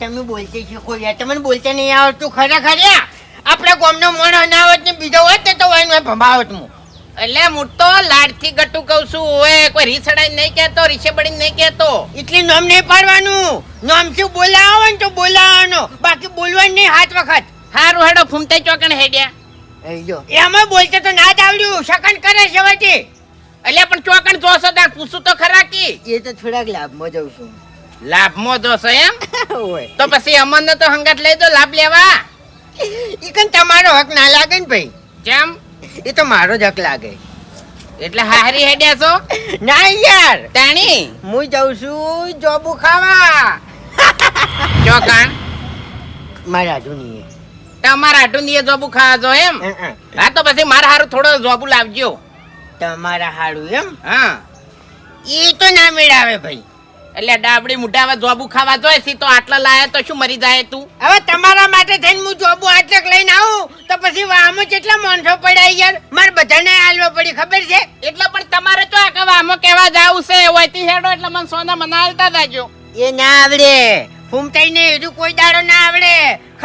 તમે બોલતે શીખો યાર, તમને બોલતે નહીં આવડતું ખરેખર યાર. આપણે ગામનો મોણો ના હોત ને બીજો હોત ને તો વાયનો ભમાવત હું. એટલે હું તો લાડથી ગટુ કહું છું. ઓય કોઈ રીસડાઈ નહીં કહેતો, રીસે બળી નહીં કહેતો. એટલે નામ નહીં પાડવાનું. નામ શું બોલાવો ને તો બોલાવાનો, બાકી બોલવાનું નહીં 7 વખત. હારું હેડો ફૂમતે ચોકણ હેડ્યા. એમાં બોલતે તો ના જ આવડ્યું, શકન કરે છે વચ્ચે. એટલે પણ ચોકણ જોશો તાર પૂછું તો ખરા કી. એ તો થોડાક લાભમાં જઉં છું. લાભમાં જોશો એમ? ઓય તો પછી અમરને તો હંગાત લઈ દો લાભ લેવા. ઈકન તમારો હક ના લાગે ને ભાઈ. કેમ? એ તો મારો જ હક લાગે. એટલે હારી હેડ્યા છો? ના યાર, તાણી હું જઉં છું જોબુ ખાવા. ચોકણ મારા જૂની તમારા હાટું ની જોબુ ખાવા જો એમ? હા તો પછી મારા હારું થોડો જોબુ લાવજો. તમારા હાડું એમ? હા એ તો ના મેળાવે ભાઈ. એટલે ડાબડી મુઢાવા જોબુ ખાવા જોય છે તો આટલા લાયા તો શું મરી જાય તું? હવે તમારા માટે થઈને હું જોબુ આટક લઈને આવું તો પછી વાહમાં કેટલા માણસો પડ્યા યાર, મારે બધાને આલવા પડી ખબર છે. એટલે પણ તમારે તો આ આમાં કેવા જાવું છે હોયથી હેડો એટલે મને સોના મનાલતા જાજો. એ ના આવડે, ફૂમતાઈને એનું કોઈ દાડો ના આવડે.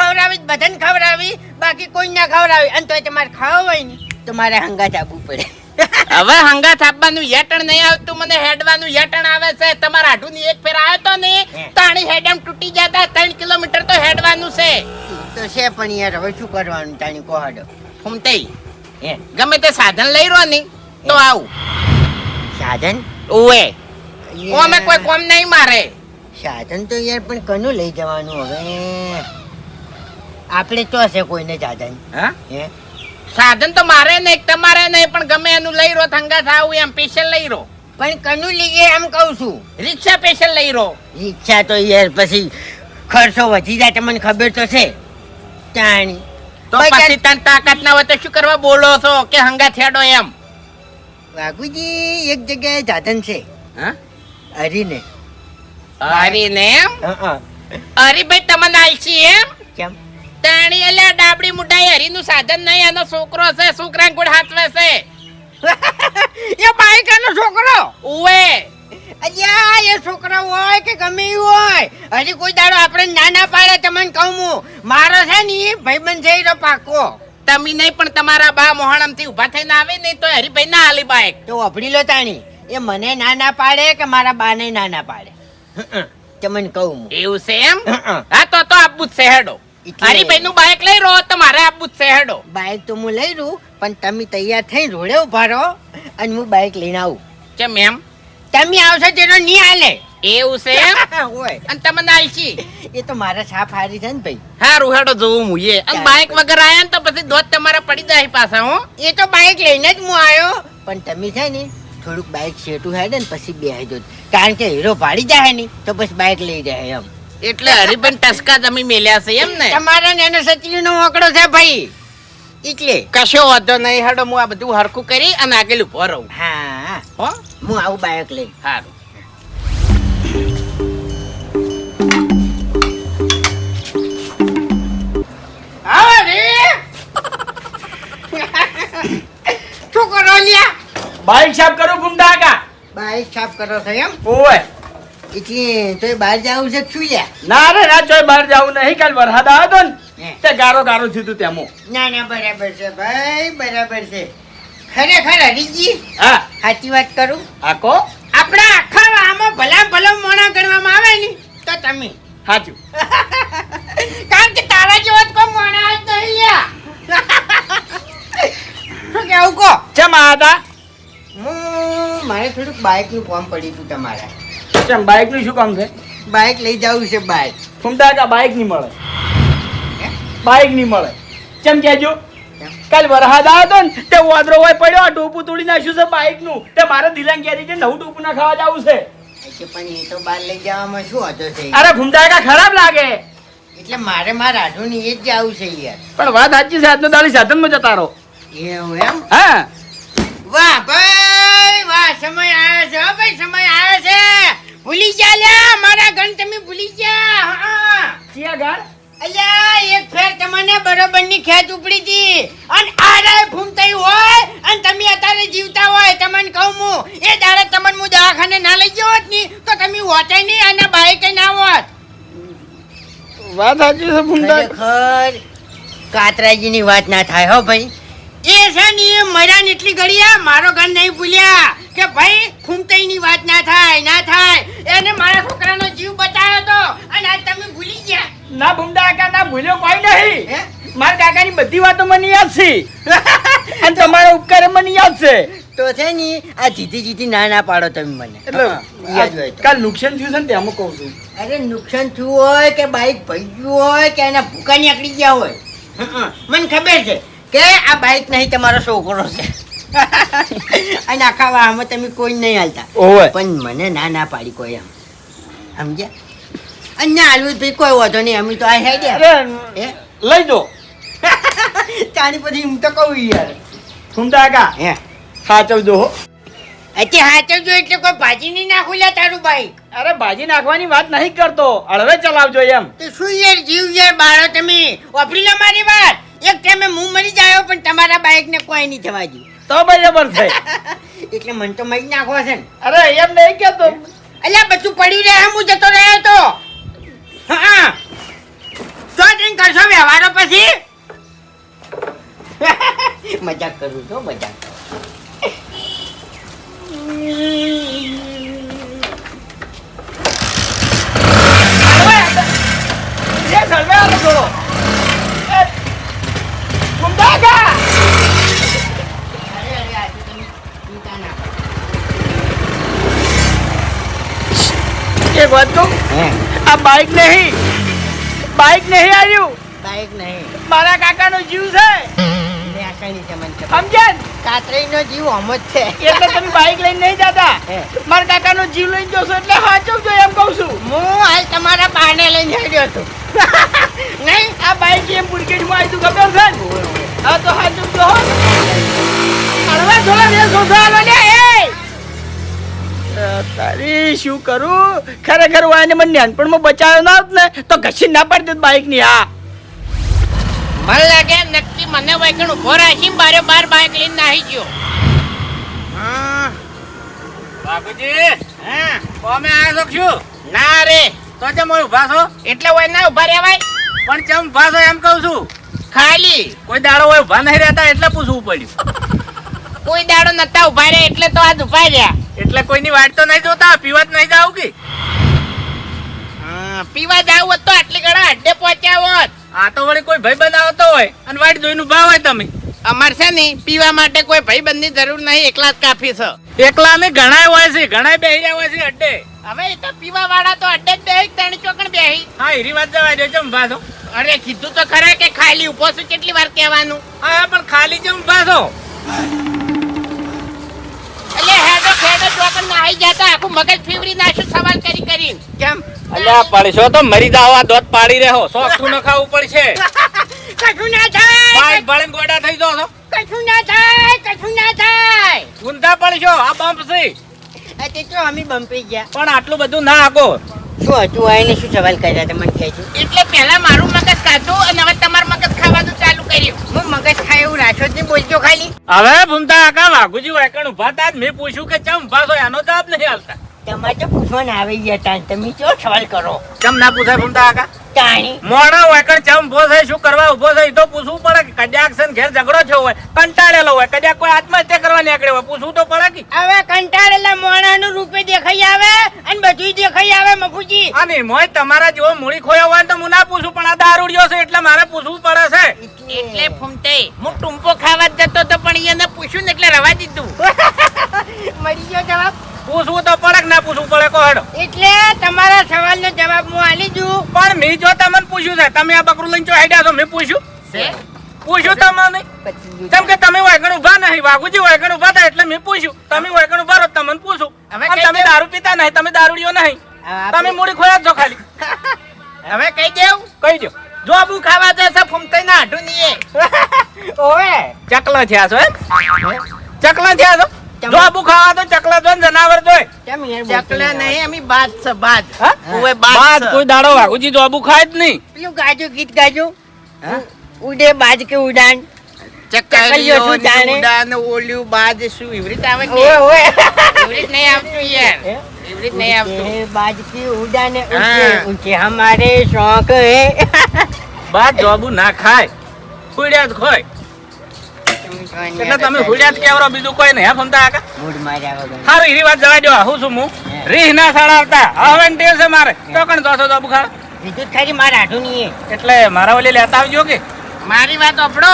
ખવડાવી બધાને ખવડાવી, બાકી કોઈ ના ખવડાવી. અને તોય તમારે ખાવા હોય ને તો મારે હંગાત આપવું પડે. હવે હંગાત આપવાનું યટણ નહીં આવતું, મને હેડવાનું યટણ આવે છે. તમારા હાડું ની એક ફેર આવ્યો તો ને તાણી હેડમ તૂટી જતા 3 કિલોમીટર તો હેડવાનું છે. તો છે પણ યાર હવે શું કરવાનું તાણી કોહડો. ફૂમતઈ ગમે તે સાધન લઈ રહ્યો ને તો આવું સાધન. ઓએ ઓમે કોઈ કોમ નહીં મારે. સાધન તો યાર પણ કનું લઈ જવાનું હવે? આપણે તો હશે કોઈને સાધન. હા હે સાધન તો મારે નહીં તમારે નહીં, પણ ગમે એનું લઈ રહ્યો થંગા થાવું એમ સ્પેશિયલ લઈ રહ્યો. પણ કનું લઈએ એમ કહું છું. રિક્ષા સ્પેશિયલ લઈ રહ્યો. ઈચ્છા તો યાર પછી ખર્ચો વધી જાય તમને ખબર તો છે. તાણી તો પછી તન તાકાત ના હોય તો શું કરવા બોલો છો કે હંગા થેડો એમ? વાઘુજી એક જગ્યાએ સાધન છે. હા હરીને. હરીને એમ? હરીભાઈ તમને આલસી એમ? કેમ? તાણી એટલે ડાબડી મુઠાઈ હરીનું સાધન નહીં, એનો છોકરો છે, છોકરા ગોળ હાથવે છે. એ બાઈકાનો છોકરો. ઓએ અલ્યા એ છોકરો હોય કે ગમે એ હોય, હજી કોઈ દાડો આપણે નાના પાડે તમને કહું હું. મારો છે ને એ ભાઈબંધ છે એનો પાકો. તમે નહીં પણ તમારા બા મોહણમ થી ઉભા થઈને આવે નહીં તો હરીભાઈ ના હાલી બાઈક. તો અભડી લો તાણી, એ મને નાના પાડે કે મારા બાને નાના પાડે તમને કહું હું. એવું છે એમ? હા તો આપવું જ છે હેડો. હરીભાઈ નું બાઈક લઈ રહ્યો તો મારે આપવું જ છે હેડો. બાઈક તો હું લઈ રહું પણ તમે તૈયાર થઈને રોડે ઉભા રહો અને હું બાઈક લઈને આવું. કેમ એમ? તમે આવશો તેનો નહીં હાલે. એવું છે એમ? હોય અને તમને આલસી એ તો મારા છાપ હારી છે ને ભાઈ. હારું હેડો જોવું મુએ. અને બાઈક વગર આયા ને તો પછી દોત તમારે પડી જાય પાછા. હો એ તો બાઈક લઈને જ હું આવ્યો, પણ તમે છે ને થોડુંક બાઈક શેટું હેડે ને પછી બેહજો, કારણ કે હીરો ભાડી જાય ને તો પછી બાઈક લઈ જાય એમ. એટલે હરીભાઈ ટસકા તમે મેલ્યા છે એમ ને? તમારા ને એનો સચરી નો આંકડો છે ભાઈ, એટલે કશો વાંધો નહીં હેડો. હું આ બધું હરખું કરી અને આગળ ઉભો રહું. હા હો હું આવું બાઈક લઈને. સારું. શું કરો લ્યા? બાઈક સાફ કરું ફૂમતા કા. બાઈક સાફ કરો છો એમ? ઓય એટલે તો બહાર જવું છે શું લ્યા? ના રે ના ચોય બહાર જાવું નહીં, કાલ વરસાદ આવ્યો તો ને તે ગારો થયું તું તેમાં. ના ના બરાબર છે ભાઈ, બરાબર છે. ખરેખર હરીજી હા સાચી વાત કરું, આકો આપણા આખા આમાં ભલા ભલો મોણા ગણવામાં આવે ને તો તમે. સાચું. કારણ કે તારા જેવો જ કોઈ મોણા જ નહીં લ્યા. શું કેવું કહો? ચમ આદા મારે થોડુંક બાઇક નું કામ પડ્યું હતું તમારા. ચમ બાઈક નું શું કામ છે? બાઇક લઈ જવું છે. બાઇક ફૂમતા કા બાઈક નહીં મળે, બાઈક નહીં મળે. ચમ કેજો કાલ વરસાદ આવ્યો તો ને તે વાદરો હોય પડ્યો, આ ટોપું તોડી નાખ્યું છે બાઈક નું. તે મારે દિલાન કહેતી કે નવું ટોપું ના ખાવા જવું છે. પણ એ તો બહાર લઈ જવામાં શું હતો છે? અરે ફૂમતા કા ખરાબ લાગે. એટલે મારે મારા આઢું એ જ જવું છે યાર. પણ વાત સાચી છે, આજનો દાડી સાધન માં જતા રહો. એવું એમ? હા વાહ ભાઈ વાહ, સમય આવ્યો છે. ભાઈ સમય આવ્યો છે. ભૂલી ગયા લ્યા મારા ગણ, તમે ભૂલી ગયા. હા ક્યાં ગાળ? અલ્યા એક ફેર તમને બરોબરની ખેંચ ઉપડી હતી અને આરાય ફૂમતાઈ હોય અને તમે અત્યારે જીવતા હોય. તમને કહું હું એ દાડે તમને હું દવાખાને ના લઈ ગયો હોત ને તો તમે હોતે નહીં અને બાઈકે ના હોત. વાત સાચી છે ભૂમતા. ખરેખર કાતરાજીની વાત ના થાય હો ભાઈ. એ છે ને એ મર્યા ને એટલી ઘડિયા મારો ઘર નહીં ભૂલ્યા કે ભાઈ ખૂમતાઈની વાત ના થાય એને મારા છોકરાનો જીવ બચાવ્યો તો અને આજ તમે ભૂલી ગયા. ના ભૂમતા કાકા ના ભૂલ્યો કોઈ નહીં. હે? મારા કાકાની બધી વાતો મને યાદ છે અને તમારા ઉપકાર મને યાદ છે. તો છે ને આ જીતી ના પાડો તમે મને. એટલે યાદ હોય તો. કાલ નુકસાન થયું છે ને તેમાં કહું છું. અરે નુકસાન થયું હોય કે બાઈક ભઈ હોય કે એના ભૂકા નીકળી ગયા હોય મને ખબર છે કે આ બાઈક નહીં તમારો છોકરો છે અને આખા વાહમાં તમે કોઈ નહીં હાલતા ઓવે પણ મને ના પાડી કોઈ એમ સમજ્યા અને ના હાલવું ભાઈ કોઈ વાંધો નહીં અમે તો આ હેડ્યા અરે હે લઈ દો. તારી પછી હું તો કહું યાર ભૂમતા કાકા હે સાચવજો હો. અત્યારે હાચવજો એટલે કોઈ ભાજી નહીં નાખું લ્યા તારું બાઈક. અરે ભાજી નાખવાની વાત નહીં કરતો, હળવે ચલાવજો એમ. તો શું યાર જીવ યાર બાળો તમે વાપરી લો મારી વાત. એક ટાઈમે હું મરી જાયો પણ તમારા બાઈક ને કોઈ નહીં થવા દઉં. તો બરાબર છે. એટલે મને તો મરી નાખવો છે ને. અરે એમ નહીં કેતો. અલ્યા બધું પડ્યું રહે હું જતો રહ્યો તો હા તો ટ્રેન કરશો વ્યવહારો પછી મજાક કરું છો મજાક. એ સળવે આલો થોડો. એ, ભૂમતા કાકા. અરે આજે તમે ચિંતા ના કરો. એક વાત કહું, આ બાઈક નહીં આવ્યું, બાઈક નહીં મારા કાકાનો જીવ છે. ને આકાની છે મને ખબર. સમજ્યા ને? કાતરીનો જીવ હમ જ છે. એટલે તમે બાઈક લઈને નહીં જતા, હે. મારા કાકાનો જીવ લઈને જશો એટલે સાચવજો એમ કહું છું. હું હાલ તમારા બાને લઈને હેડ્યો હતો નહીં આ બાઈક એમ પુરકેટમાં આવી તું ખબર છે ને? હા તો સાચવજો હો. હળવા થોડા રે સોસા આલો લે એ. તારી શું કરું ખરેખર વાયને મને નાનપણમાં બચાવ્યો ના હોત ને તો ઘસી ના પાડી દઉં બાઈક ની. હા મને લાગે નક્કી મને વાયકણ ઉભો રાખી બારે બાર બાઈક લઈને નાહી ગયો. બાપુજી હા તમે આયા છો શું? ના રે તો ચમ ઓય ઊભા છો? એટલે હોય ના ઉભા રહેવાય પણ ચમ ઊભા છો એમ કહું છું. ખાલી કોઈ દાડો હોય ઊભા નહીં રહેતા એટલે પૂછવું પડ્યું. કોઈ દાડો નતા ઉભા રહ્યા એટલે તો આજ ઉભા રહ્યા. એટલે કોઈની વાટ તો નહીં જોતા, પીવા જ નહીં જાવ કે? પીવા જાવ હોત તો આટલી ઘણા અડ્ડે પહોંચ્યા હોત. આ તો વળી કોઈ ભાઈ બનાવતો હોય અને વાટ જોઈને ઊભા હોય તમે. અમાર છે ને પીવા માટે કોઈ ભાઈબંધની જરૂર નહીં, એકલા જ કાફી છે. એકલા અમે ઘણાય હોય છે, ઘણાય બેહી રહ્યા હોય છે અડ્ડે. હવે એ તો પીવા વાળા તો અડ્ડે જ બેહી ત્રણ ચોકણ બેહી. હા હીરી વાત જવા દો, ચમ ઊભા છો? અરે કીધું તો ખરા કે ખાલી ઉભો છું કેટલી વાર કહેવાનું. હા પણ ખાલી ચમ ઊભા છો? એટલે હેડો ખેડો ચોકણ નાહી જતા આખું મગજ ફીવરી નાખ્યું સવાલ કરીને. કેમ અલ્યા પડશો તો મરી જાવ, આ દોત પાડી રહ્યો. સોખું ન ખાવું પડશે. કશું ના થાય બાઈક ભાળીને ગોડા થઈ જાવ છો. કશું ના થાય ઊંધા પડશો, આ બમ્પ છે. તે તો અમે બમ્પી ગયા. પણ આટલું બધું ના આકો. શું હતું આઈને શું સવાલ કર્યા તમે મને કહેજો. એટલે પહેલા મારું મગજ ખાધું અને હવે તમારું મગજ ખાવાનું ચાલુ કર્યું. હું મગજ ખાય એવું રાખ્યો જ નહીં બોલજો ખાલી. હવે ભૂમતા કાકા વાઘુજી વાયકણ ઊભા હતા, મેં પૂછ્યું કે ચમ ઊભા છો, એનો જવાબ નહીં હાલતા. તમારે તો પૂછવાના આવી ગયા તા તમે કેવો સવાલ કરો ચમ ના પૂછાય ભૂમતા કાકા? તાણી મોણા વાયકણ ચમ ઊભો છે, શું કરવા ઊભો છે, એ તો પૂછવું પડે કે કદાચ છે ને ઘેર ઝઘડો થયો હોય, કંટાળેલો હોય, કદાચ કોઈ આત્મહત્યા કરવા નીકળ્યો હોય, પૂછવું તો પડે કે? હવે કંટાળેલા મોણાનું રૂપે દેખાઈ આવે અને બધું દેખાઈ આવે મફુજી. અને મોય તમારા જેવો મૂળી ખોયો હોય ને તો હું ના પૂછું, પણ આ દારૂડિયો છે એટલે મારે પૂછવું પડે છે. એટલે ફૂમતે હું ટૂંપો ખાવા જ જતો તો પણ એને પૂછ્યું ને એટલે રવા દીધું. મળી ગયો જવાબ. પૂછવું તો પડે કે ના પૂછવું પડે કહો હેડો. એટલે તમારા સવાલનો જવાબ હું આલી દઉં. પણ મેં જો તમને પૂછ્યું છે, તમે આ બકરું લઈને ચો હેડ્યા છો, મેં પૂછ્યું તમને? કેમ કે તમે વાયકણ ઊભા નહીં, વાઘુજી વાયકણ ઊભા હતા એટલે મેં પૂછ્યું. તમે વાયકણ ઊભા રહો તમને પૂછું. હવે અને કઈ તમે દે. દારૂ પીતા નહીં, તમે દારૂડિયો નહીં, તમે મૂડી ખોયા જ છો ખાલી. હવે કહી દેવું કહી દો. જો આબુ ખાવા જશે ફૂમતે ના હાડું નહીં. ઓવે ચકલા થયા છો એમ? ચકલા થયા છો? જો આબુ ખાવા તો ચકલા જો ને જનાવર જોય. કેમ યાર ચકલા નહીં અમે બાદ છે બાદ. હા? ઓવે બાદ બાદ કોઈ દાડો વાઘુજી જો આબુ ખાય જ નહીં. પેલું ગાજો ગીત ગાજો. ઉડે બાજ કે ઉડાન. ચકલીઓ શું જાણે? ઉડાન ઓલ્યું બાદ શું એવી રીતે આવે કે ઓવે ઓવે એવી રીતે નહીં આવતું યાર. એવી જ નહીં આવતું ये बाज की उड़ाने ऊंचे हाँ। ऊंचे हमारे शौक है બાદ જોબુ ના ખાય હુડ્યા જ ખોય એટલે તમે હુડ્યા જ કેવરો બીજું કોઈ નહીં હે ફમતા કાકા મૂડ માર્યા વગર સારું એવી વાત જવા દો હું છું હું રીહ ના સડાવતા હવે ટેવ છે મારે તો કણ દોસો જોબુ ખા બીજું જ ખાલી મારા હાથું નહીં એટલે મારા ઓલી લેતા આવજો કે મારી વાત ઓપડો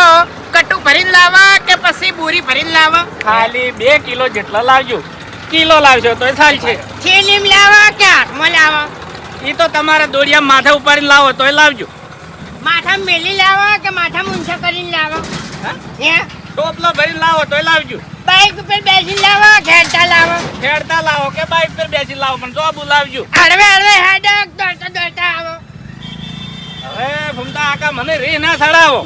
કટુ ભરીને લાવા કે પછી બોરી ભરીને લાવા ખાલી 2 કિલો જેટલા લાવજો કિલો લાવજો તો સાલ છે થેલીમ લાવા કે હાથમાં લાવા ઈ તો તમારે દોડિયા માથે ઉપાડીને લાવો તોય લાવજો માથા મેલી લાવા કે માથા મૂંછા કરીને લાવા હા? હે ટોપલો ભરીને લાવો તોય લાવજો બાઈક ઉપર બેસી લાવા ખેડતા લાવા ખેડતા લાવો કે બાઈક પર બેસી લાવો પણ જોબુ લાવજો હળવે હળવે હેડક દોડતા દોડતા આવો હવે ફમતા આકા મને રીહ ના સડાવો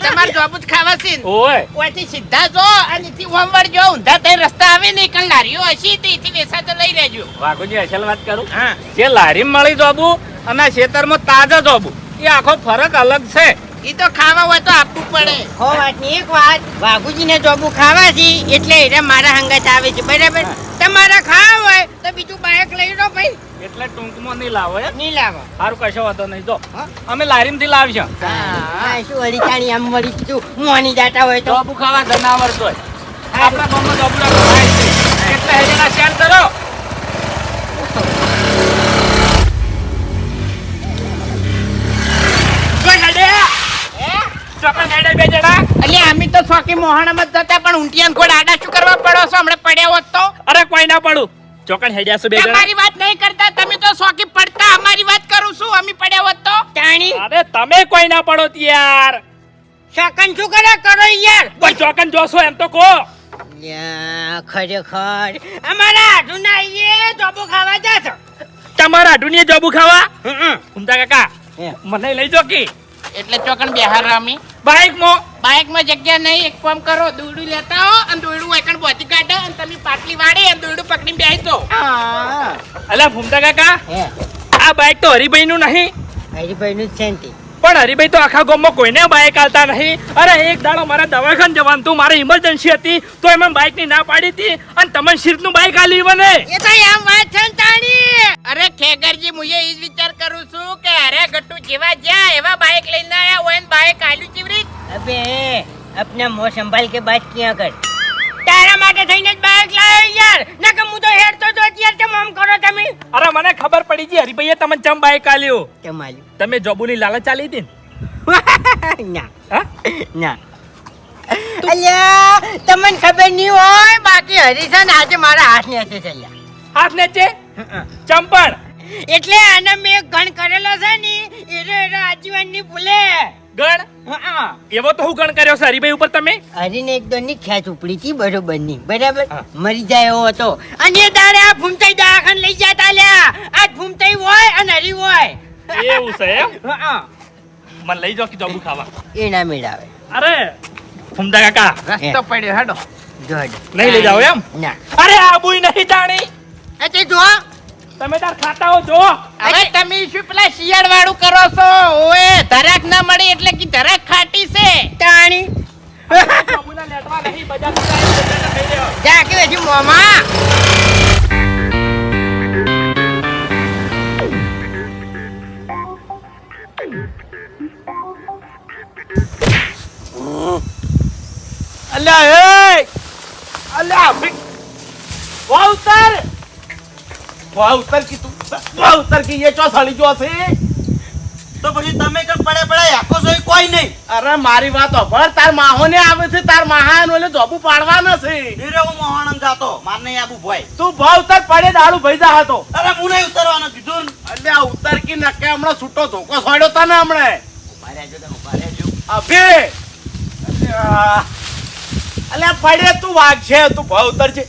તમારે જોબ જ ખાવા છે ને? ઓય ઓયથી સીધા જો અને થી હોમવર્ડ જો ઊંધા થઈ રસ્તા આવે ને કણ લારીઓ હશી તેથી વેસાતો લઈ લેજો વાઘોજી અસલ વાત કરું હા જે લારી મળી જોબુ અને ખેતરમાં તાજા જોબુ એ આખો ફરક અલગ છે ઈ તો ખાવા હોય તો આપવું પડે હો વાતની એક વાત વાઘુજીને જોબુ ખાવા છે એટલે એને મારા હંગાત આવે છે બરાબર તમારા ખાવા હોય તો બીજું બાઈક લઈ લો ભાઈ એટલે ટૂંકમાં નહીં લાવો એમ નહીં લાવો સારું કશો વાંધો નહીં જો હા? અમે લારીમથી લાવશું હા શું વળી તાણી આમ વળી તું મોની જાતા હોય તો જોબુ ખાવા જનાવર તો આપણા ગામમાં જોબુડા ખાય છે એટલે હેજેના શેર કરો ચોકન હેડે બે જણા એટલે અમે તો શોકી મોહણામાં જ જતા પણ ઊંટિયાન ખોડ આડા શું કરવા પડો છો હમણાં પડ્યા હોત તો અરે કોઈ ના પડું ચોકન હેડ્યા છો બે જણા તમારી વાત નહીં કરતા તમે તો શોકી પડતા અમારી વાત કરું છું અમે પડ્યા હોત તો તાણી અરે તમે કોઈ ના પડો યાર શકન શું કરે કરો યાર પણ ચોકન જોશો એમ તો કહો લ્યા, ખરેખર અમારા હાથું ના આવીએ જોબુ ખાવા જાશો તમારા ઢુનિયા જોબુ ખાવા ઉમતા કાકા હે. મને લઈ જો કે એટલે ચોકન બિહાર અમે બાઈક માં બાઇકમાં જગ્યા નહીં એક કામ કરો દોરડું લેતા આવો અને દોરડું એકણ બોધી કાઢો અને તમે પાટલી વાળી અને દોરડું પકડીને બેસી દો હા અલા ભૂમતા કાકા હે આ બાઈક તો હરિભાઈ નું નહીં હરીભાઈ નું જ છે ને તે. પણ હરિભાઈ તો આખા ગામમાં કોઈને બાઈક આલતા નહીં અરે એક દાડો મારા દવાખાને જવાનું તું મારે ઇમરજન્સી હતી તો એમાં બાઈક ની ના પાડી હતી અને તમને શીર્ષ નું બાઈક આલી મને એ તો એમ વાત છે ને તાણી અરે ખેગરજી મુએ ઈ જ વિચાર કરું છું કે અરે ગટ્ટુ જેવા જ્યાં એવા બાઇક લઈને આયા હોય ને બાઇક આલ્યું ચીવરી અબે अपना मुंह संभाल के बात किया कर તારા માટે થઈને જ બાઈક લાવ્યો યાર નકર હું તો હેડતો તો અત્યારે તેમ આમ કરો તમે અરે મને ખબર પડી ગઈ હરિભાઈએ તમને ચમ બાઈક આલ્યો તમારી તમે જોબુની લાલચ આલી હતી ને ના હા ના અલ્યા તમને ખબર નહીં હોય બાકી હરીશન આજે મારા હાથ ને હશે ચાલ્યા હાથ નેચે ચંપણ એટલે આને મેં ગણ કરેલો છે ને એનો આજીવન ની ભૂલે ગણ હા એવો તો હું ગણ કર્યો છે હરિભાઈ ઉપર તમે હરીને એક દોની ખેંચ ઉપડી હતી બરોબર ની બરાબર હા. મરી જાય એવો હતો અને એ દાડે આ ભૂમતાઈ દવાખાને લઈ જતા લ્યા આ ભૂમતાઈ હોય અને હરી હોય એવું છે એમ હા મને લઈ જાઓ કે જોબુ ખાવા એ ના મેળાવે અરે ફુમદા કાકા રસ્તો પડ્યો હેડો જોડ નહીં લઈ જાઓ એમ ના અરે આબુય નહીં જાણી એટલે જો તમે તાર ખાતા હો જો હવે તમે શું પેલા શિયાળ વાળું કરો છો ઓએ ધરાક ના મળી એટલે કે ધરાક ખાટી છે તાણી બાબુના લેટવા નહીં બજારમાં જાય બજારમાં ખાઈ લેવા. જા કે હજી મોમાં અલ્યા એ અલ્યા વાહ ઉતર કી તું વાહ ઉતર કી ये ચો સાલી જો છે તો પછી તમે કેમ પડે પડે આખો જોઈ કોઈ નહીં અરે મારી વાત હોભળ તાર માહોને આવે છે તાર માહાન ઓલે જોબુ પાડવાનો છે ધીરે હું મોહણમ જાતો માર નહીં આબુ ભાઈ તું ભાવ ઉતર પડે દાડુ ભઈજા હતો અરે હું નહીં ઉતરવાનો કીધું ને. અલ્યા ઉતર કી નકે હમણાં છૂટો ધોકો છોડ્યો તને હમણે ઉભા રહેજો તમે ઉભા રહેજો અભે અલ્યા પડે તું વાગશે તું ભાવ ઉતર છે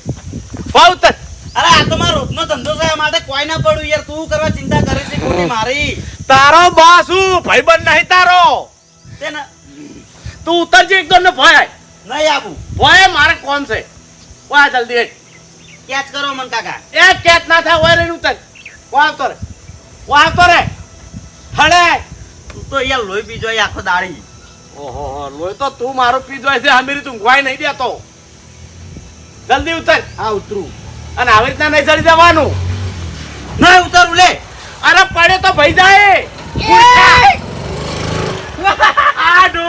ભાવ ઉતર અરે આ તો મારો રોજનો ધંધો છે આ માટે કોઈ ના પડું યાર તું કરવા ચિંતા કરે છે ખોટી મારી તારો બાસુ ભાઈબંધ નહીં તારો તે ને તું ઉતરજે એકદમ ને ભય નહીં આબુ ભય મારે કોણ છે વાહ જલ્દી હેડ. ક્યાંચ કરો મન કાકા એક કેત ના થાય ઓય રહીને ઉતર વાહ તો રે વાહ તો રે હળે તું તો યાર લોહી પીજો એ આખો દાડી ઓહો લોહી તો તું મારો પીધો છે હમીરી તું ઊંઘવાય નહીં દેતો જલ્દી ઉતર હા ઉતરું અને આવી રીતના નહીં ચડી જવાનું ના ઉતારું લે. અરે પડે તો ભાઈ જાય આડો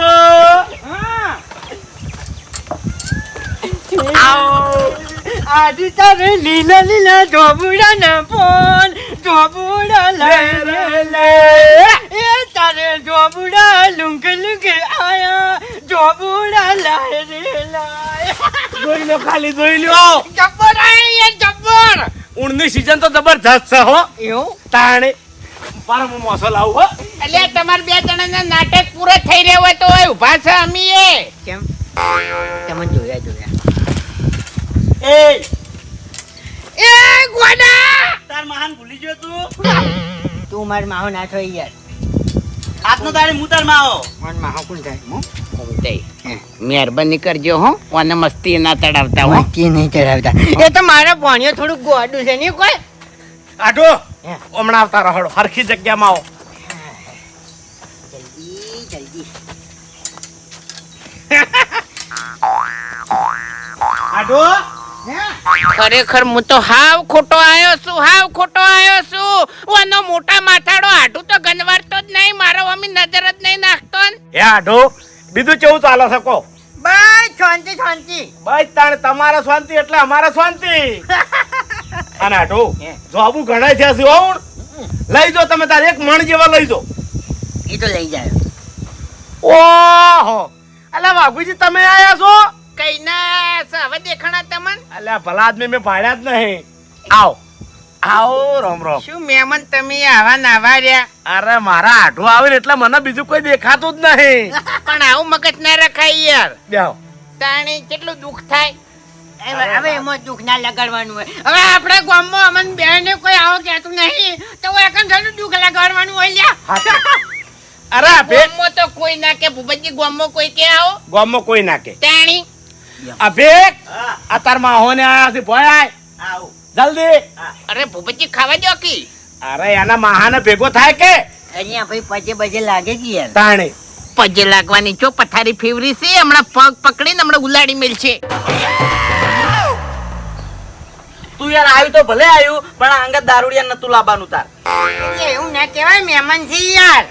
આજે તારે લીલા લીલા ઢોબુડા ના ફોન ઢોબુડા લે એ તારે ઢોબુડા લુંક લુંક આયા ઢોબુડા લાય રે લાય જોઈ લો ખાલી જોઈ લો જબ્બર આય યાર જબ્બર ઊંડની સીઝન તો જબરજસ્ત છે હો એવું તાણે પર હું મોસો લાવું હો એટલે તમાર બે જણાના નાટક પૂરા થઈ રહ્યા હોય તો હોય ઊભા છે અમીએ કેમ તમે જોયા એ એ ગોડા તાર મહાન ભૂલી ગયો તું. તું માર માહો ના થઈ યાર આજનો તારે હું તાર માં આવો. મન માહો કોણ થાય મહેરબાની કરજો હો અને મસ્તી ના તડાવતા હો વાંચી નહીં ચડાવતા એ તો મારા ભણ્યો થોડું ગોડું છે નહીં કોઈ આડો હમણાં આવતા રહો હરખી જગ્યામાં આવો જલ્દી જલ્દી આડો ખરેખર હું તો હાવ ખોટો આવ્યો છું ઓનો મોટા માથાડો હાડું તો ગનવારતો જ નહીં મારો અમી નજર જ નહીં નાખતો ને. હે આડો બીજું કેવું ચાલે છે કો બસ શાંતિ શાંતિ બસ તાણે તમારે શાંતિ એટલે અમારે શાંતિ અને આડો જોબુ ઘણા છે સિવાઉણ લઈ જો તમે તારે એક મણ જેવા લઈ જો એ તો લઈ જાય ઓહો અલા વાઘુજી તમે આયા છો કઈ ના હવે દેખાણા તમન અલ્યા ભલા આદમી મેં ભાડ્યા જ નહીં આવો આવો રામ રામ શું મહેમાન તમે આવા નાવા રહ્યા અરે મારા આઢો આવે ને એટલે મને બીજું કોઈ દેખાતું જ નહીં પણ આવું મગજ ના રખાય યાર બેહો તાણી કેટલું દુઃખ થાય હવે એમાં દુઃખ ના લગાડવાનું હોય હવે આપણે ગામમાં અમન બેને કોઈ આવો કહેતું નહીં તો એકન થતું દુઃખ લગાડવાનું હોય લ્યા અરે અભે ગોમમાં તો કોઈ ના કે ભૂપતજી ગોમમાં કોઈ કે આવો ગામમાં કોઈ નાખે તાણી અભે આ તાર માહોને આયા છે ભોય આય આવો. જલ્દી અરે ભૂપતજી ખાવા દો કી અરે એના માહાને ભેગો થાય કે અહીંયા ભાઈ પજે બજે લાગે કે યાર તાણે પજે લાગવાની ચો પથારી ફેવરી છે હમણાં પગ પકડીને હમણાં ઉલાડી મેલશે તું યાર આવ્યું તો ભલે આવ્યું પણ આ અંગત દારૂડિયા નતું લાવવાનું તાર. એવું ના કહેવાય મહેમાન છે યાર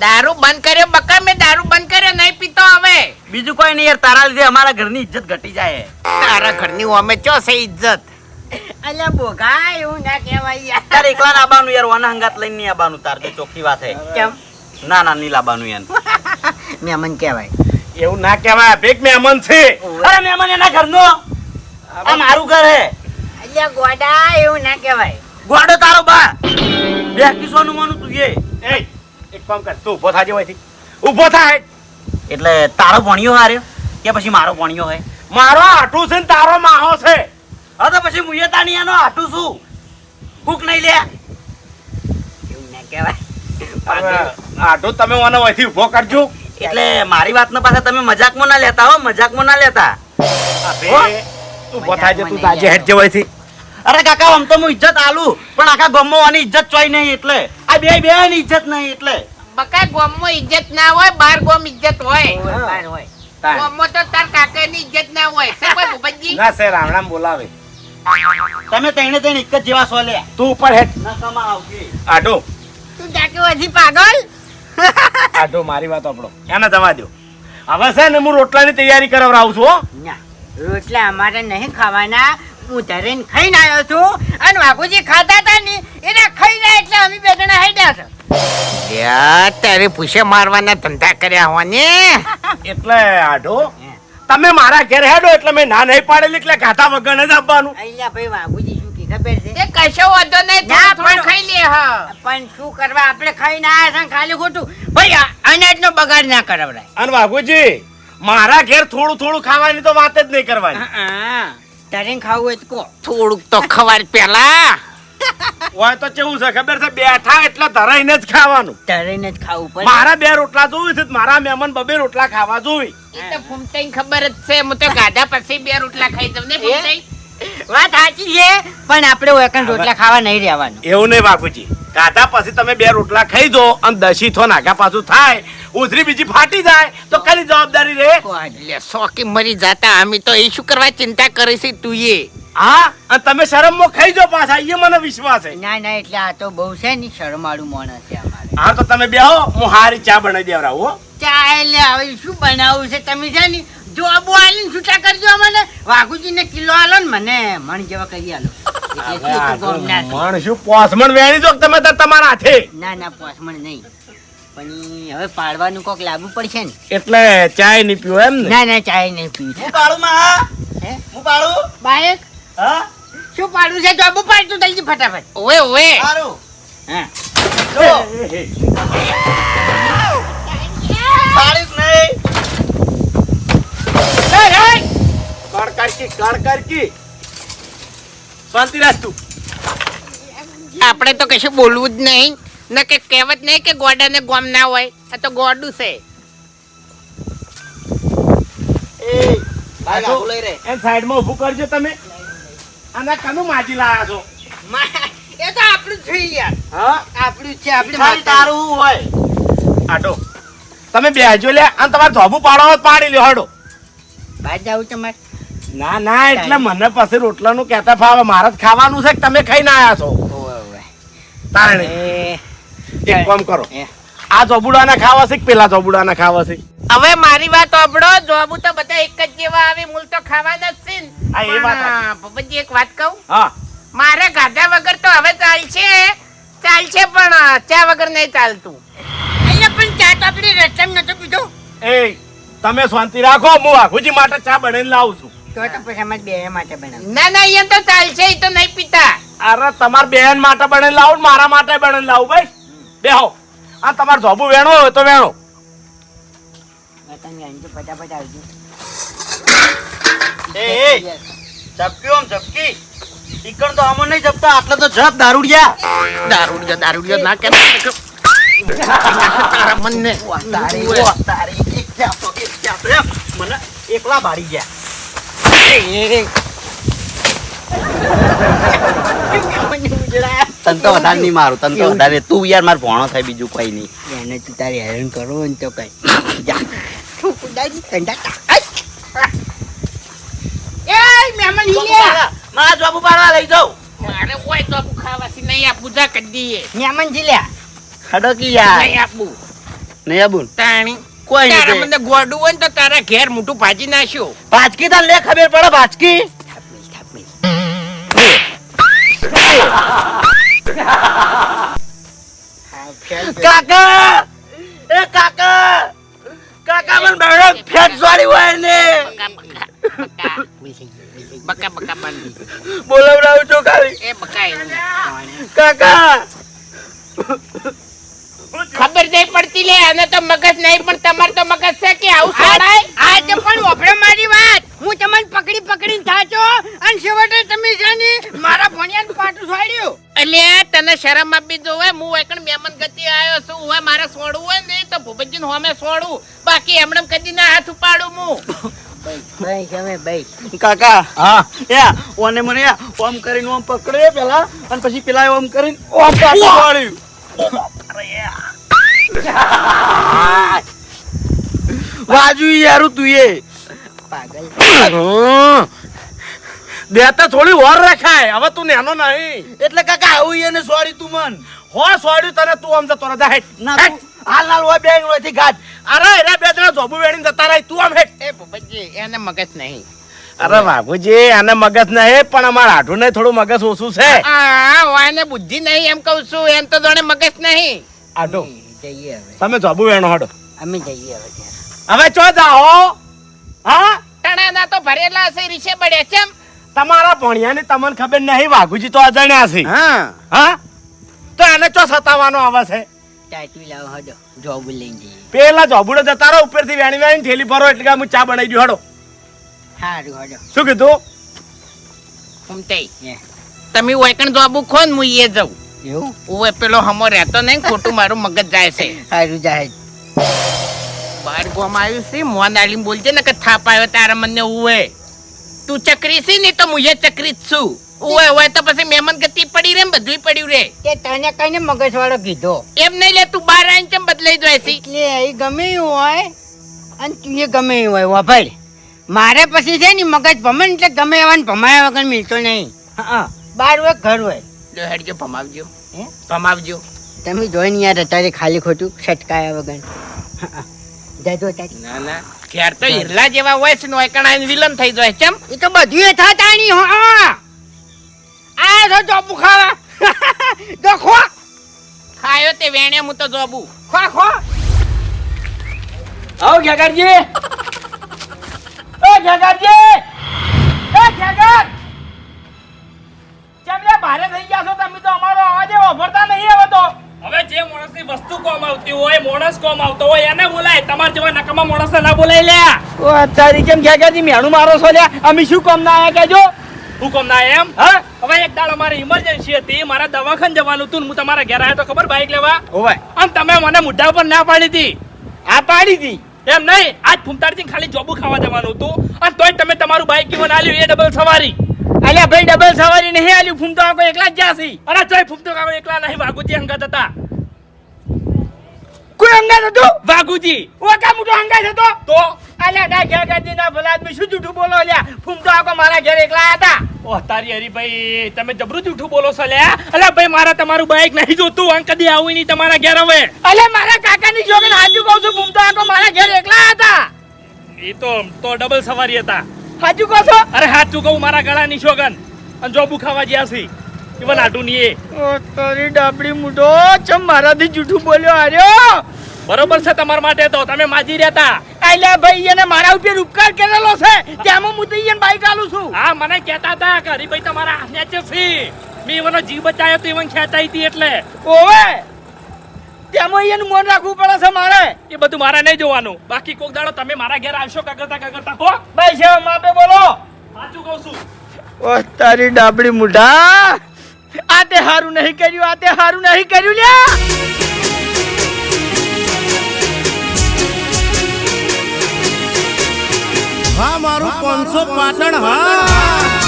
દારૂ બંધ કર્યો બકા મેં દારૂ બંધ કર્યો નહીં પીતો હવે બીજું કોઈ નહીં યાર, તારા લીધે અમારા ઘરની ઇજ્જત ઘટી જાય. તારા ઘરની ઓમે ચો છે ઇજ્જત અલ્યા બોગા એવું ના કહેવાય યાર તારે એકલા ના આવવાનું યાર, વાના હંગાત લઈને નહીં આવવાનું તાર, તો ચોખ્ખી વાત હે. કેમ ના ના નહીં લાવવાનું યાર. મહેમાન કહેવાય એવું ના કહેવાય ભેગ મહેમાન છે અરે મહેમાન એના ઘરનો, આ મારું ઘર હે. અલ્યા ગોડા એવું ના કહેવાય ગોડો તારો બા બે કિસ્સાનું માનું તું એ. એ એક કામ કર તું ઊભો થાજે હોયથી ઊભો થાય એટલે તારો ભણ્યો હાર્યો કે પછી મારો ભણ્યો હે? મારો આઠું છે ને તારો માહો છે હા તો પછી મુયે તાની આનો હાટું છું કુક નહીં લે. એવું ના કહેવાય આઠું તમે મને હોયથી ઊભો કરજો એટલે મારી વાતનો પાછા તમે મજાકમાં ના લેતા હો, મજાકમાં ના લેતા. અબે તું ઊભો થાજે તું તાજે હેડ જે હોયથી અરે કાકા આમ તો હું ઇજ્જત આલું પણ આખા ગામમાં આની ઇજ્જત ચોય નહીં, એટલે આ બે ની ઇજ્જત નહીં એટલે. બકા ગોમમાં ઇજ્જત ના હોય બાર ગોમ ઇજ્જત હોય બાર હોય ગોમમાં તો તાર કાકાની ઇજ્જત ના હોય છે કોઈ ભૂપતજી ના છે રામરામ બોલાવે તમે તેણે એક જ જેવા છો લે. તું ઉપર હેડ ના કમા આવશે. આઢો તું જાકે હજી પાગલ આઢો મારી વાત આપણો એને જવા દો. હવે છે ને હું રોટલાની તૈયારી કરાવડાવું છું હો. ના રોટલા અમારે નહીં ખાવાના, હું ધરીને ખાઈને આવ્યો છું અને વાઘુજી ખાતા હતા ને એને ખાઈને એટલે અમે બે જણા હેડ્યા છે. યાર તારે પૂછે મારવાના ધંધા કર્યા હોય ને એટલે આઢો તમે મારા ઘેર હેડો એટલે મેં ના નહીં પાડેલી એટલે ગાધા વગર જ આપવાનું. અહીંયા ભાઈ વાઘુજી શું કી ખબર છે એ કશો વાંધો નહીં ના, થોડું થોડું પણ- ખાઈ લે હા પણ શું કરવા આપણે ખાઈને આવ્યા છે ખાલી ખોટું ભાઈ અનાજનો બગાડ ના કરાવરાય. અને વાઘુજી મારા ઘેર થોડું થોડું ખાવાની તો વાત જ નહીં કરવાની. ધરીને ખાવું હોય તો કહો. થોડુંક તો ખવાર પેલા હોય તો કેવું છે ખબર છે બેઠા એટલે ધરાઈને જ ખાવાનું. ધરીને જ ખાવું પડે. મારા 2 રોટલા જોવી છે મારા મહેમાન 2 રોટલા ખાવા જોવી. એ તો ફૂમતાઈ ખબર જ છે હું તો ગાધા પછી 2 રોટલા ખાઈ દઉં ને ફૂમતાઈ વાત સાચી છે પણ આપણે એકન રોટલા ખાવા નહીં રહેવાનું. એવું નહીં બાપુજી, ગાધા પછી તમે 2 રોટલા ખાઈ દો અને દસી થો નાગા પાછું થાય ઉધરી બીજી ફાટી જાય તો કની જવાબદારી રે? લે સોકી મરી જાતા અમે તો એ શું કરવા ચિંતા કરી છે તું એ હા અને તમે શરમમાં ખાઈ જો પાછા એ મને વિશ્વાસ છે. ના ના એટલે આ તો બહુ છે ને શરમાળું માણસ છે અમારે. હા તો તમે બેહો હું હારી ચા બનાવી દેવડાવું હો. ચા એટલે હવે શું બનાવવું છે તમે છે ને જો આબુ આલીને છૂટા કરજો મને વાઘુજીને કિલો આલો ને મને મણ જેવા કરી આલો એટલે શું તું ગોમના છો? મણ શું પોસમણ વેણી દો તમે તાર તમારા હાથે. ના ના પોસમણ નહીં પણ ઈ હવે પાડવાનું કોક લાગુ પડશે ને. એટલે ચાય નહીં પીવો એમ ને? ના ના ચાય નહીં પીવી. હું પાડું માં હે હું પાડું બાઈક હા શું પાડવું છે જોબુ પાડ તું જલ્દી ફટાફટ. ઓવે ઓવે સારું હા જો પાડીશ નહીં કણ શાંતિ રાખ તું. આપણે તો કશું બોલવું જ નહીં ને કે કહેવત નહીં કે ગોડાને ગોમ ના હોય આ તો ગોડું છે. એમ સાઈડમાં ઊભું કરજો તમે. આના કનું માજી લાયા છો? એ તો આપણું જ છે યાર. હા આપણું જ છે આપણે ખાલી તારું હોય આટો તમે બેહજો લે અને તમારે ધોબું પાડો હોય તો પાડી લ્યો હડો. બહાર જાવું તમારે. ના ના એટલે મને પછી રોટલાનું કહેતા ફાવે મારે જ ખાવાનું છે કે તમે ખાઈને આયા છો તારણે. એક કામ કરો એ. આ જોબુડાના ખાવા છે કે પેલા જોબુડાના ખાવા છે? હવે મારી વાત સાંભળો જોબુ તો બધા એક જ જેવા આવે મૂળ તો ખાવાના જ છે ને. હા, એ વાત સાચી. પણ ભૂપતજી એક વાત કહું હા મારે ગાધા વગર તો હવે ચાલશે પણ ચા વગર નહીં ચાલતું. અહીંયા પણ ચા તો આપણે રસ્તામાં નતો પીધો. એ તમે શાંતિ રાખો હું વાઘુજી માટે ચા બનાવીને લાવું છું. તો પછી અમારે બે માટે બનાવ. ના ના અહીંયા તો ચાલશે એ તો નહીં પીતા. અરે તમાર બેન માટે બનાવીને લાવું ને મારા માટે બનાવીને લાવું ભાઈ બેહો. આ તમારે જોબુ વેણો હોય તો વેણો. વતન ગાંજો ફટાફટ આવજો. ઝપકી ઓમ ઝપકી ઈકણ તો આમાં નહીં ઝપતા આટલે તો ઝપ દારૂડિયા. દારૂડિયો ના કે તારા મનને મને એકલા બાળી ગયા. તન તો વધારે નહીં મારું તન તો વધારે તું યાર માર ભણો થાય બીજું કોઈ નહીં. એને તું તારી હેરાન કરો ને તો કઈ જા. તું કુદાજી ઠંડા તા. એ મહેમાન હિલ્યા. મારા જોબુ પાડવા લઈ જાઉં. મારે હોય તો ખાવાથી નહીં આપવું જા કરી દઈએ. મહેમાન હિલ્યા. ખડકી યાર નહીં આપવું નહીં આબુન તાણી કોઈ નહીં તારા તે. મને ગોડું હોય ને તો તારા ઘેર મોટું ભાજી નાખ્યો. ભાજકી તને લે ખબર પડે ભાજકી. થાપલી થાપલી. હા ફેર કાકા એ કાકા કાકા મને બેડો ફેટ વાળી હોય ને બકા બકા બાંધી બોલાવડાવું છું ખાલી એ બકા એવું. કાકા ખબર નહીં પડતી લે અને તો મગજ નહીં પણ તમારે તો મગજ છે કે આવું સાડાય. આજે પણ ઓફરે મારી વાત હું તમને પકડીને થાચો અને છેવટે તમે જાની મારા ભણિયાનું પાટું છોડ્યું. એટલે તને શરમ આપી દો હોય હું એકણ મહેમાન ગતિ આવ્યો છું હોય મારે છોડવું હોય ને તો ભૂપતજી ને હોમે છોડું બાકી એમણે કદી ના હાથ ઉપાડું હું. ભાઈ ગમે ભાઈ. કાકા હા એ ઓને મને ઓમ કરીને ઓમ પકડ્યો પેલા અને પછી પેલા ઓમ કરીને ઓમ પાછું વાળ્યું. વાજુ યાર તું એ પાગલ. દેતા થોડી વાર રખાય હવે તું નેનો નહીં. એટલે કાકા આવું એને સોરી તું મન હો સોડ્યું તને તું આમ જતો રહે. ના તું હાલ હાલ હોય બેંગ હોય થી ગાજ. અરે એરા બે જણા જોબુ વેણીને જતા રહી તું આમ હેઠ. એ ભૂપતજી એને મગજ નહીં. અરે બાબુજી આને મગજ નહીં પણ અમારા હાઠું ને થોડું મગજ ઓછું છે. હા વાને બુદ્ધિ નહીં એમ કહું છું એમ તો જોડે મગજ નહીં. આટો જઈએ હવે તમે જોબુ વેણો હડો. અમે જઈએ હવે ત્યાં. હવે ચો જાઓ. હા ટણાના તો ભરેલા છે રીસે બળે ચમ. તમારા ભણિયાની તમને ખબર નહીં વાઘુજી તો અજાણ્યા છે. હા હા તો એને ચો સતાવાનો આવે છે. ટાટવી લાવો હડો જોબ લઈને જઈએ. પેલા જોબુડો જતા રહો ઉપરથી વેણી વેણી થેલી ભરો એટલે કે હું ચા બનાવી દઉં હડો. સારું હડો. શું કીધું? ઉમતે હે. તમે વૈકણ જોબુ ખો ને હું એ જાઉં. એવું ઓવે પેલો હમો રહેતો નહીં ખોટું મારું મગજ જાય છે. સારું જાય. બાર ગોમ આવ્યું છે મોન આલીમ બોલજે ને કે થાપ આવ્યો તારા મને ઉવે તું ચકરી છે ને તો હું એ ચકરી જ છું. ઓય ઓય તો પછી મહેમાન ગતિ પડી રે ને બધુંય પડ્યું રે. તે તને કઈને મગજ વાળો કીધો એમ નહીં લે તું બાર આવીને ચમ બદલાઈ જાય છે. એટલે એ ગમે એવું હોય અને તું એ ગમે એવું હોય વાભાઈ મારે પછી છે ને મગજ ભમે ને એટલે ગમે એવાને ભમાયા વગર મિલતો નહીં. હા, બાર હોય ઘર હોય. લો હેડજો ભમાવજો હે? ભમાવજો. તમે જોઈને યાર અત્યારે ખાલી ખોટું છટકાયા વગર. હા, જાજો તારી. ના ના ઘેર તો હિરલા જેવા હોય છે ને કણાઈને વિલન થઈ જાય ચમ. એ તો બધું એ થતા નહીં. હા, આ તો ચોપુ ખાવા. તો ખો ખાયો તે વેણે હું તો જોબું. ખો ખો. આવો ખેગારજી. ઓ ખેગારજી. એ ખેગાર. ચમ લે ભારે થઈ ગયા છો તમે તો અમારો અવાજ વાપરતા નહીં હવે તો. હવે જે માણસની વસ્તુ કોમ આવતી હોય માણસ કોમ આવતો હોય એને બોલાય તમાર જેવા નકામા માણસને ના બોલાય લ્યા. ઓ તારી કેમ ખેગારજી મેણું મારો છો લ્યા? અમે શું કામ ના આયા કેજો? હું કોમ ના એમ હા હવે એક દાડો મારી ઇમરજન્સી હતી મારા દવાખાને જવાનું હતું ને હું તમારા ઘરે આવ્યો તો ખબર બાઈક લેવા ઓવે અને તમે મને મુઢા ઉપર ના પાડી હતી આ પાડી દી. એમ નહીં આજ ફૂમતાડથી ખાલી જોબુ ખાવા જવાનું હતું અને તોય તમે તમારું બાઈક કેવું આલ્યું એ ડબલ સવારી. અલ્યા ભાઈ ડબલ સવારી નહીં આલ્યું. ફૂમતો આકો એકલા જ જાસી. અને તોય ફૂમતો કાકો એકલા નહીં વાઘુજી અંગત હતા. કોઈ અંગાત હતું? વાઘુજી ઓ કા મોટો અંગાત હતો? તો અલ્યા ના ખેગારજી ના ભલા આદમી શું જૂઠું બોલો અલ્યા? ફૂમતો આકો મારા ઘરે એકલા હતા. ઓહ તારી હરીભાઈ તમે જબરું જૂઠું બોલો છો લ્યા. અલ્યા ભાઈ મારા તમારું બાઈક નહીં જોતું અંક કદી આવું નહીં તમારા ઘેર હવે. અલ્યા મારા કાકાની જોગન હાજુ કહું છું. ફૂમતો આકો મારા ઘરે એકલા હતા. એ તો ડબલ સવારી હતા. હાજુ કહો છો? અરે હાથ ચૂકવું મારા ગળાની શોગન અને જોબુ ખાવા જ્યાં છે ઇવન આટું ની એ ઓ તારી ડાબડી મુઢો ચમ મારાથી જૂઠું બોલ્યો આર્યો. બરોબર છે તમારા માટે તો તમે માજી રહેતા. અલ્યા ભાઈ એને મારા ઉપર ઉપકાર કરેલો છે તેમાં હું તો ઈયન બાઈક આલું છું. હા મને કહેતા હતા કે હરીભાઈ તમારા નેચે છે મેં એનો જીવ બચાવ્યો તો એવન ખેંચાઈ હતી એટલે ઓવે તેમાં ઈયન મોન રાખવું પડે છે મારે. એ બધું મારે નહીં જોવાનું. બાકી કોક દાડો તમે મારા ઘેર આવશો કગરતા હો ભાઈ છે માપે બોલો. સાચું કહું છું. ઓ તારી ડાબડી મુઢા આ તે હારું નહીં કર્યું. આ તે હારું નહીં કર્યું લ્યા. હા મારું 500 પાટણ હા.